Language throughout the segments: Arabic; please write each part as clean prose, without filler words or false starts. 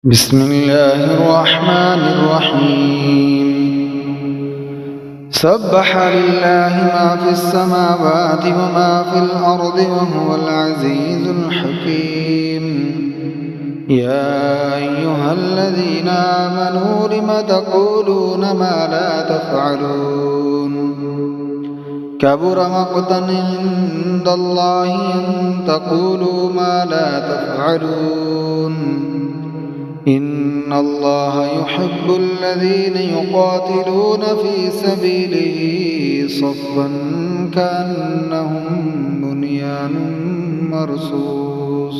بسم الله الرحمن الرحيم. سبح لله ما في السماوات وما في الأرض وهو العزيز الحكيم. يا أيها الذين آمنوا لم تقولون ما لا تفعلون؟ كبر مقتا عند الله أن تقولوا ما لا تفعلون. إن الله يحب الذين يقاتلون في سبيله صفا كأنهم بنيان مرصوص.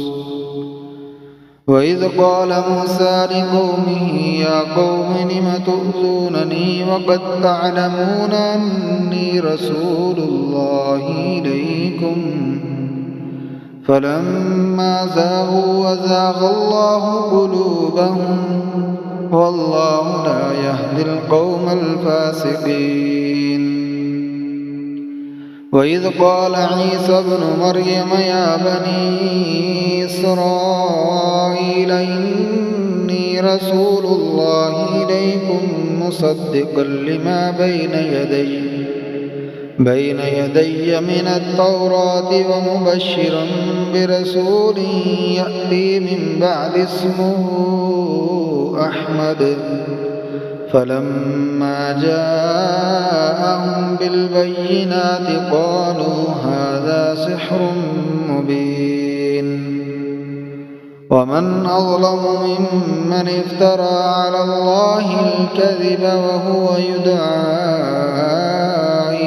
وإذ قال موسى لقومه يا قوم لم تؤذونني وقد تعلمون أني رسول الله إليكم فلما زاغوا وزاغ الله قلوبهم والله لا يهدي القوم الفاسقين. وإذ قال عيسى ابن مريم يا بني إسرائيل إني رسول الله إليكم مصدقا لما بين يدي من التوراة ومبشرا برسول يأتي من بعد اسمه أحمد. فلما جاءهم بالبينات قالوا هذا سحر مبين. ومن أظلم ممن افترى على الله الكذب وهو يدعى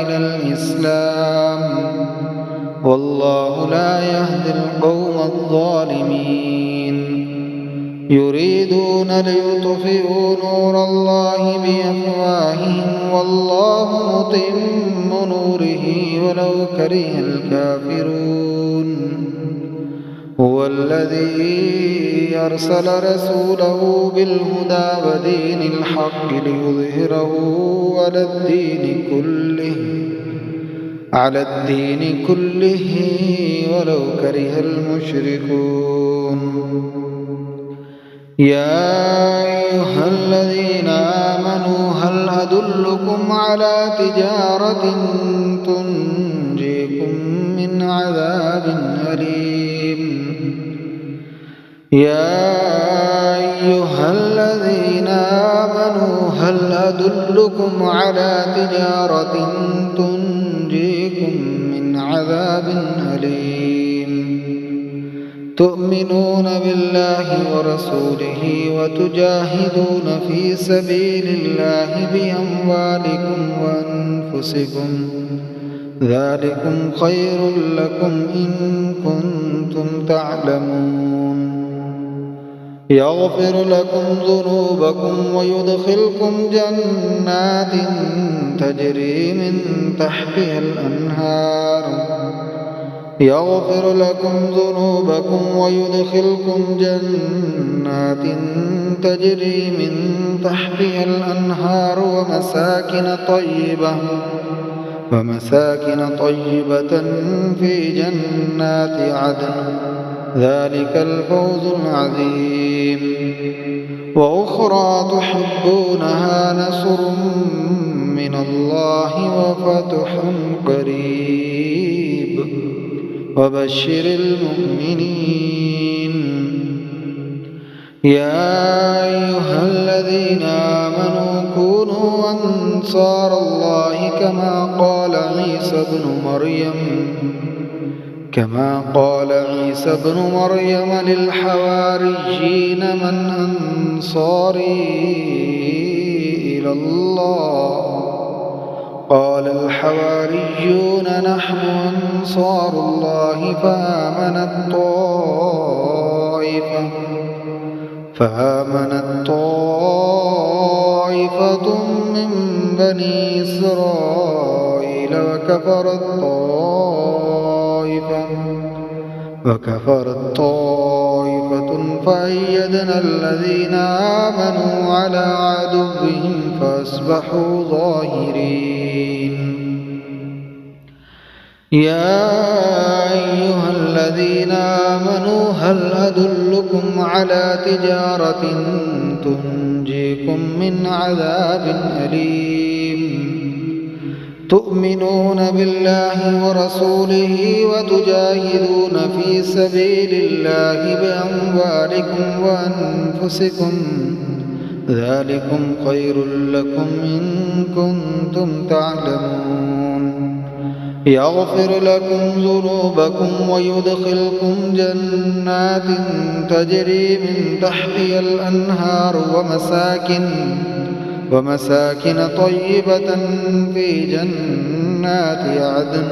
إلى الإسلام والله لا يهدي القوم الظالمين. يريدون ليطفئوا نور الله بأفواههم والله متم نوره ولو كره الكافرون. هو الذي أرسل رسوله بالهدى ودين الحق ليظهره على الدين كله ولو كره المشركون. يا أيها الذين آمنوا هل أدلكم على تجارة تنجيكم من عذاب أليم؟ يا أيها الذين آمنوا هل أدلكم على تجارة تنجيكم من عذاب أليم؟ تؤمنون بالله ورسوله وتجاهدون في سبيل الله بأموالكم وأنفسكم ذلكم خير لكم إن كنتم تعلمون. يغفر لكم ذنوبكم ويدخلكم جنات تجري من تحتها الأنهار يغفر لكم ذنوبكم ويدخلكم جنات تجري من تحتها الأنهار ومساكن طيبة في جنات عدن ذلك الفوز العظيم. وأخرى تحبونها نصر من الله وفتح قريب وبشر المؤمنين. يا أيها الذين آمنوا كونوا أنصار الله كما قال عيسى بن مريم للحواريين من أنصاري إلى الله؟ قال الحواريون نحن أنصار الله فآمنت طائفة من بني إسرائيل وكفرت طائفة فأيدنا الذين آمنوا على عدوهم فأصبحوا ظاهرين. يا أيها الذين آمنوا هل أدلكم على تجارة تنجيكم من عذاب أليم تؤمنون بالله ورسوله وتجاهدون في سبيل الله بأموالكم وأنفسكم ذلكم خير لكم إن كنتم تعلمون يغفر لكم ذنوبكم ويدخلكم جنات تجري من تحتها الأنهار ومساكن طيبة في جنات عدن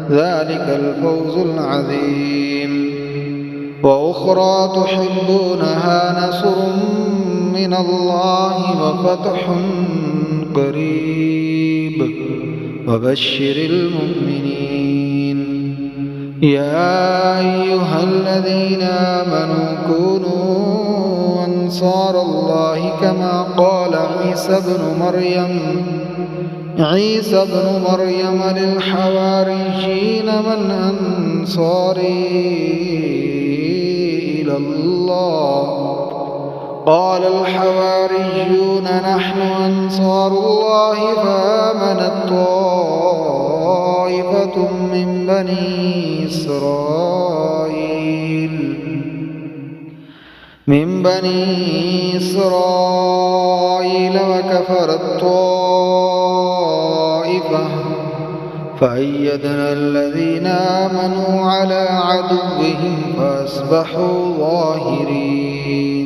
ذلك الفوز العظيم وأخرى تحبونها نصر من الله وفتح قريب وبشر المؤمنين يا أيها الذين آمنوا كونوا أنصار الله كما قال عيسى بن مريم للحواريين من أنصاري إلى الله قال الحواريون نحن أنصار الله فآمنت طائفة من بني إسرائيل وكفرت طائفة فأيدنا الذين آمنوا على عدوهم فأصبحوا ظاهرين